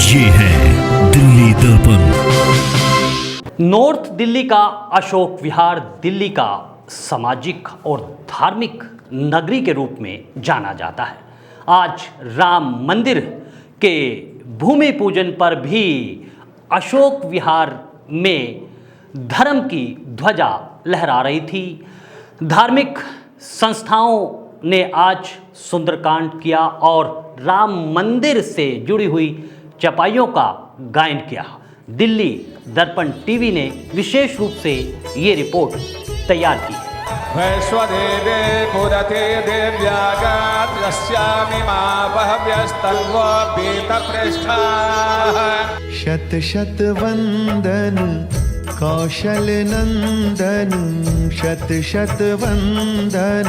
ये है दिल्ली दर्पण। नॉर्थ दिल्ली का अशोक विहार दिल्ली का सामाजिक और धार्मिक नगरी के रूप में जाना जाता है। आज राम मंदिर के भूमि पूजन पर भी अशोक विहार में धर्म की ध्वजा लहरा रही थी। धार्मिक संस्थाओं ने आज सुंदरकांड किया और राम मंदिर से जुड़ी हुई चपाइयों का गायन किया। दिल्ली दर्पण टीवी ने विशेष रूप से ये रिपोर्ट तैयार की है। वैश्वदेवे पुरते देव्यागात् यस्यामि मा बहव्यस्तन्वो पीतपृष्ठाः। शत शत वंदन कौशल नंदन, शत शत वंदन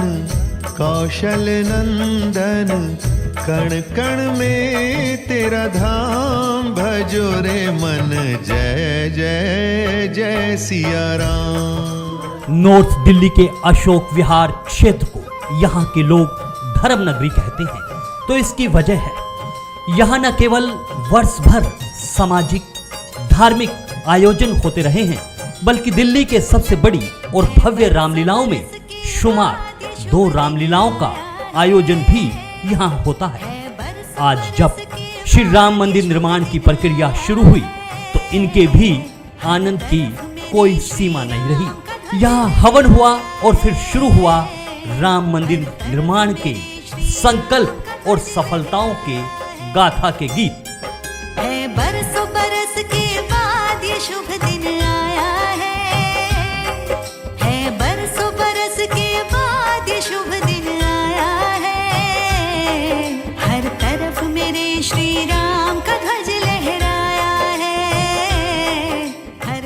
कौशल नंदन। कण कण में तेरा धाम भजो रे मन, जय जय जय सिया राम। नॉर्थ दिल्ली के अशोक विहार क्षेत्र को यहाँ के लोग धर्म नगरी कहते हैं, तो इसकी वजह है यहाँ न केवल वर्ष भर सामाजिक धार्मिक आयोजन होते रहे हैं, बल्कि दिल्ली के सबसे बड़ी और भव्य रामलीलाओं में शुमार 2 रामलीलाओं का आयोजन भी यहाँ होता है। आज जब श्री राम मंदिर निर्माण की प्रक्रिया शुरू हुई तो इनके भी आनंद की कोई सीमा नहीं रही। यहाँ हवन हुआ और फिर शुरू हुआ राम मंदिर निर्माण के संकल्प और सफलताओं के गाथा के गीत। बरसों बरस के बाद ये शुभ दिन आया है बरसों बरस के बाद ये शुभ दिन आया है। हर तरफ मेरे श्री राम का ध्वज लहराया है।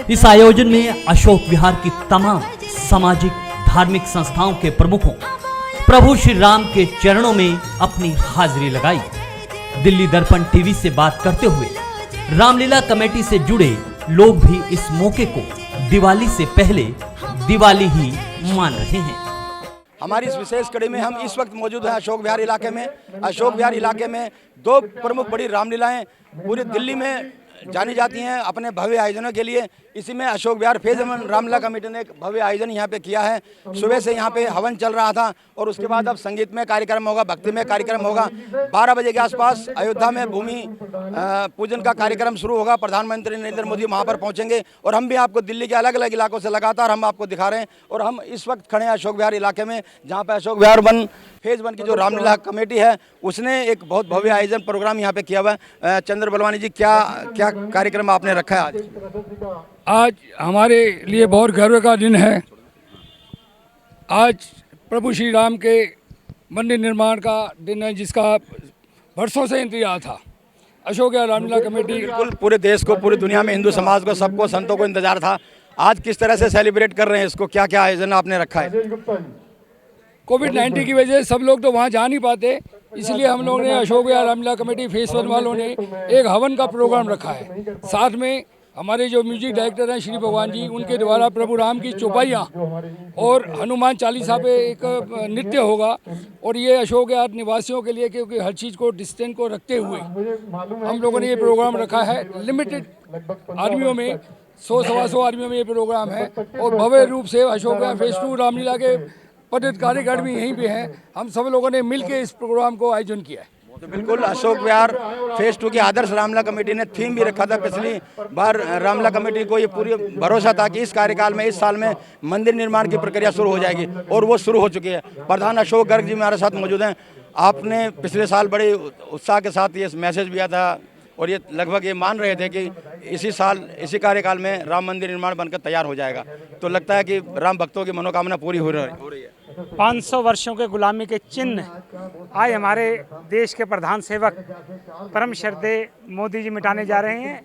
इस आयोजन में अशोक विहार की तमाम सामाजिक धार्मिक संस्थाओं के प्रमुखों प्रभु श्री राम के चरणों में अपनी हाजिरी लगाई। दिल्ली दर्पण टीवी से बात करते हुए रामलीला कमेटी से जुड़े लोग भी इस मौके को दिवाली से पहले दिवाली ही मान रहे हैं। हमारी इस विशेष कड़ी में हम इस वक्त मौजूद हैं अशोक विहार इलाके में। अशोक विहार इलाके में 2 प्रमुख बड़ी रामलीलाएं पूरी दिल्ली में जानी जाती हैं अपने भव्य आयोजनों के लिए। इसी में अशोक विहार फेज 1 रामलीला कमेटी ने एक भव्य आयोजन यहाँ पे किया है। सुबह से यहाँ पे हवन चल रहा था और उसके बाद अब संगीतमय कार्यक्रम होगा, भक्तिमय कार्यक्रम होगा। 12 बजे के आसपास अयोध्या में भूमि पूजन का कार्यक्रम शुरू होगा। प्रधानमंत्री नरेंद्र मोदी वहाँ पर पहुँचेंगे और हम भी आपको दिल्ली के अलग अलग इलाकों से लगातार हम आपको दिखा रहे हैं। और हम इस वक्त खड़े हैं अशोक विहार इलाके में, जहाँ पर अशोक विहार फेज 1 की जो रामलीला कमेटी है उसने एक बहुत भव्य आयोजन प्रोग्राम यहाँ पे किया हुआ है। चंद्र बलवानी जी, क्या क्या कार्यक्रम आपने रखा है आज? आज हमारे लिए बहुत गर्व का दिन है। आज प्रभु श्री राम के मंदिर निर्माण का दिन है, जिसका वर्षों से इंतजार था। अशोक विहार रामलीला कमेटी बिल्कुल पूरे देश को, पूरी दुनिया में हिंदू समाज को, सबको, संतों को इंतजार था। आज किस तरह से सेलिब्रेट कर रहे हैं इसको, क्या क्या आयोजन आपने रखा है? कोविड-19 की वजह से सब लोग तो वहाँ जा नहीं पाते, इसलिए हम लोगों ने अशोक विहार रामलीला कमेटी फेज 1 वालों ने एक हवन का प्रोग्राम रखा है। साथ में हमारे जो म्यूजिक डायरेक्टर हैं श्री भगवान जी, उनके द्वारा प्रभु राम की चौपाइयाँ और हनुमान चालीसा पे एक नृत्य होगा। और ये अशोक विहार निवासियों के लिए, क्योंकि हर चीज़ को डिस्टेंस को रखते हुए हम लोगों ने ये प्रोग्राम रखा है। लिमिटेड आदमियों में 100-125 आदमियों में ये प्रोग्राम है और भव्य रूप से अशोक विहार फेज 2 रामलीला के पदाधिकारी भी यहीं पे हैं। हम सब लोगों ने मिलकर इस प्रोग्राम को आयोजन किया है। तो बिल्कुल अशोक विहार फेज 2 की आदर्श रामलीला कमेटी ने थीम भी रखा था। पिछली बार रामलीला कमेटी को ये पूरी भरोसा था कि इस कार्यकाल में, इस साल में मंदिर निर्माण की प्रक्रिया शुरू हो जाएगी और वो शुरू हो चुकी है। प्रधान अशोक गर्ग जी हमारे साथ मौजूद हैं। आपने पिछले साल बड़े उत्साह के साथ ये मैसेज दिया था और ये लगभग ये मान रहे थे कि इसी साल, इसी कार्यकाल में राम मंदिर निर्माण बनकर तैयार हो जाएगा। तो लगता है कि राम भक्तों की मनोकामना पूरी हो रही है। 500 वर्षों के गुलामी के चिन्ह आज हमारे देश के प्रधान सेवक परम श्रद्धेय मोदी जी मिटाने जा रहे हैं।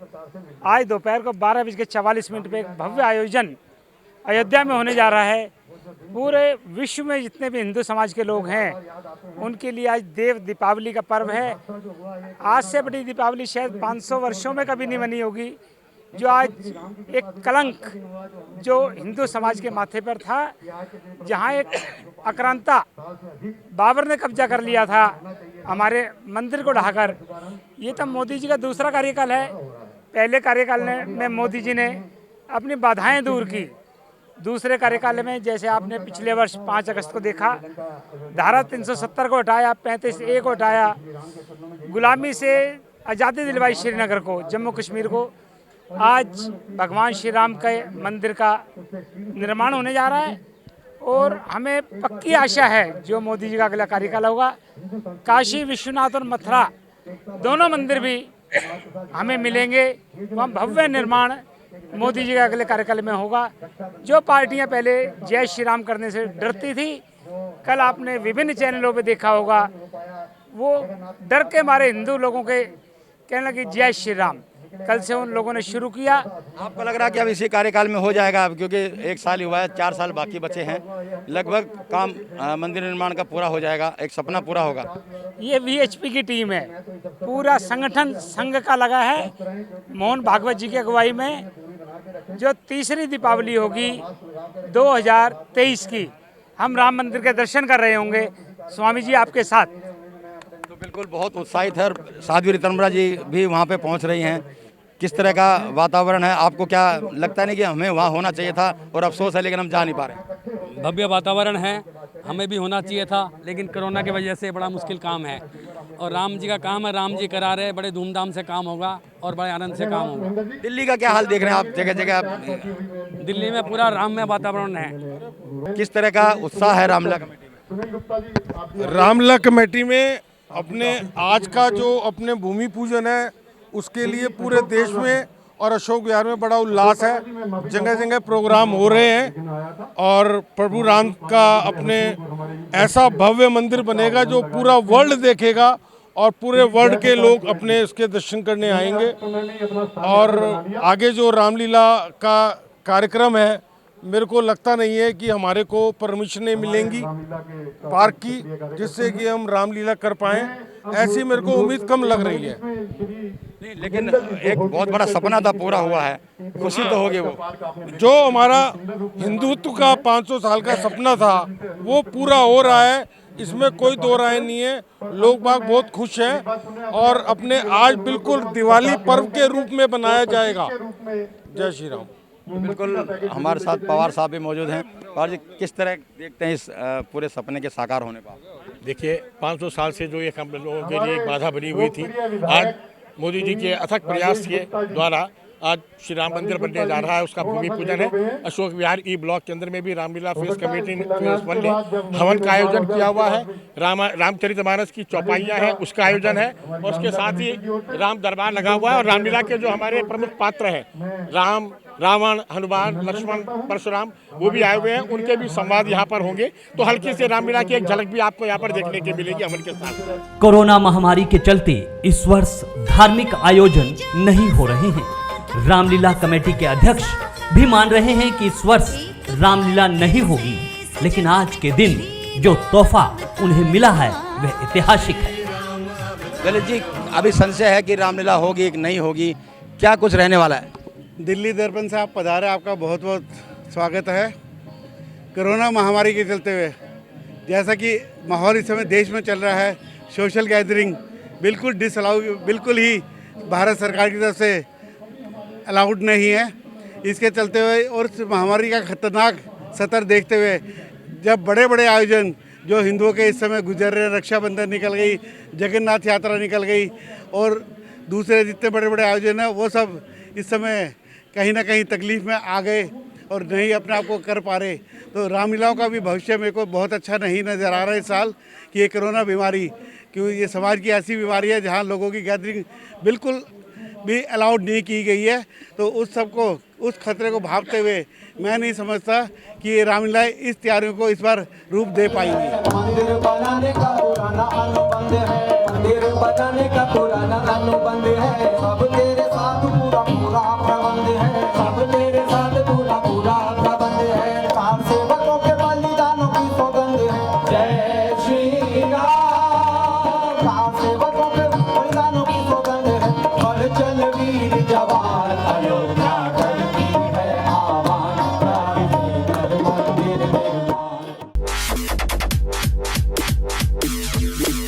आज दोपहर को 12:44 पे एक भव्य आयोजन अयोध्या में होने जा रहा है। पूरे विश्व में जितने भी हिंदू समाज के लोग हैं उनके लिए आज देव दीपावली का पर्व है। आज से बड़ी दीपावली शायद 500 वर्षों में कभी नहीं बनी होगी। जो आज एक कलंक जो हिंदू समाज के माथे पर था, जहाँ एक आक्रांता बाबर ने कब्जा कर लिया था हमारे मंदिर को ढाकर। ये तो मोदी जी का दूसरा कार्यकाल है। पहले कार्यकाल में मोदी जी ने अपनी बाधाएं दूर की। दूसरे कार्यकाल में जैसे आपने पिछले वर्ष 5 अगस्त को देखा, धारा 370 को हटाया, 35A को हटाया, गुलामी से आज़ादी दिलवाई श्रीनगर को, जम्मू कश्मीर को। आज भगवान श्री राम के मंदिर का निर्माण होने जा रहा है और हमें पक्की आशा है जो मोदी जी का अगला कार्यकाल होगा, काशी विश्वनाथ और मथुरा दोनों मंदिर भी हमें मिलेंगे। वहाँ भव्य निर्माण मोदी जी के अगले कार्यकाल में होगा। जो पार्टियां पहले जय श्री राम करने से डरती थी, कल आपने विभिन्न चैनलों पे देखा होगा, वो डर के मारे हिंदू लोगों के कहने लगे जय श्री राम। कल से उन लोगों ने शुरू किया। आपको लग रहा है कि अब इसी कार्यकाल में हो जाएगा? अब क्योंकि 1 साल ही हुआ है, 4 साल बाकी बचे हैं, लगभग काम मंदिर निर्माण का पूरा हो जाएगा, एक सपना पूरा होगा। ये VHP की टीम है, पूरा संगठन संघ का लगा है मोहन भागवत जी की अगुवाई में। जो तीसरी दीपावली होगी 2023 की, हम राम मंदिर के दर्शन कर रहे होंगे स्वामी जी आपके साथ। तो बिल्कुल बहुत उत्साहित है और साध्वी ऋतंबरा जी भी वहाँ पे पहुँच रही हैं। किस तरह का वातावरण है? आपको क्या लगता नहीं कि हमें वहाँ होना चाहिए था और अफसोस है लेकिन हम जा नहीं पा रहे? भव्य वातावरण है, हमें भी होना चाहिए था, लेकिन कोरोना की वजह से बड़ा मुश्किल काम है। और राम जी का काम है, राम जी करा रहे, बड़े धूमधाम से काम होगा और बड़े आनंद से काम होगा। दिल्ली का क्या हाल देख रहे हैं आप? जगह जगह दिल्ली में पूरा राममय वातावरण है। किस तरह का उत्साह है रामलीला कमेटी में? रामलीला कमेटी में अपने आज का जो अपने भूमि पूजन है उसके लिए पूरे देश में और अशोक विहार में बड़ा उल्लास है। जगह जगह प्रोग्राम हो रहे हैं और प्रभु राम का अपने ऐसा भव्य मंदिर बनेगा जो पूरा वर्ल्ड देखेगा और पूरे वर्ल्ड के लोग अपने उसके दर्शन करने आएंगे। और आगे जो रामलीला का कार्यक्रम है, मेरे को लगता नहीं है कि हमारे को परमिशनें मिलेंगी पार्क की जिससे कि हम रामलीला कर पाएं, ऐसी मेरे को उम्मीद कम लग रही है। नहीं, लेकिन एक बहुत बड़ा सपना था, पूरा हुआ है, खुशी तो होगी। वो जो हमारा हिंदुत्व का 500 साल का सपना था वो पूरा हो रहा है, इसमें कोई दो राय नहीं है। लोग बाग बहुत खुश हैं और अपने आज बिल्कुल दिवाली पर्व के रूप में बनाया जाएगा। जय श्री राम। बिल्कुल हमारे साथ पवार साहब भी मौजूद हैं। पवार जी, किस तरह देखते हैं इस पूरे सपने के साकार होने का? देखिए, 500 साल से जो एक हम लोगों के लिए एक बाधा बनी हुई थी, आज मोदी जी के अथक प्रयास के द्वारा आज श्री राम मंदिर बनने जा रहा है, उसका भूमि पूजन है। अशोक विहार ई ब्लॉक के अंदर में भी रामलीला फेस कमेटी फेस 1 ने हवन का आयोजन किया हुआ है। रामचरितमानस की चौपाइयाँ हैं, उसका आयोजन है और उसके साथ ही राम दरबार लगा हुआ है। और रामलीला के जो हमारे प्रमुख पात्र हैं, राम, रावण, हनुमान, लक्ष्मण, परशुराम, वो भी आए हुए हैं, उनके भी संवाद यहाँ पर होंगे। तो हल्की से रामलीला की एक झलक भी आपको यहाँ पर देखने की मिलेगी हवन के साथ। कोरोना महामारी के चलते इस वर्ष धार्मिक आयोजन नहीं हो रहे हैं। रामलीला कमेटी के अध्यक्ष भी मान रहे हैं कि इस वर्ष रामलीला नहीं होगी, लेकिन आज के दिन जो तोहफा उन्हें मिला है वह ऐतिहासिक है। ललित जी, अभी संशय है कि रामलीला होगी कि नहीं होगी, क्या कुछ रहने वाला है? दिल्ली दर्पण से आप पधारे, आपका बहुत बहुत स्वागत है। कोरोना महामारी के चलते हुए जैसा कि माहौल इस समय देश में चल रहा है, सोशल गैदरिंग बिल्कुल डिसअलाउ, बिल्कुल ही भारत सरकार की तरफ से अलाउड नहीं है। इसके चलते हुए और महामारी का खतरनाक सतर देखते हुए जब बड़े बड़े आयोजन जो हिंदुओं के इस समय गुजर रहे, रक्षाबंधन निकल गई, जगन्नाथ यात्रा निकल गई और दूसरे जितने बड़े बड़े आयोजन हैं वो सब इस समय कहीं ना कहीं तकलीफ में आ गए और नहीं अपने आप को कर पा रहे। तो रामलीलाओं का भी भविष्य मेरे को बहुत अच्छा नहीं नज़र आ रहा है इस साल कि ये कोरोना बीमारी, क्योंकि ये समाज की ऐसी बीमारी है जहाँ लोगों की गैदरिंग बिल्कुल भी अलाउड नहीं की गई है। तो उस सबको, उस खतरे को भांपते हुए मैं नहीं समझता कि ये रामलीला इस तैयारियों को इस बार रूप दे पाएंगी। मंदिर बनाने का पुराना अनुबंध है, मंदिर बनाने का पुराना अनुबंध है।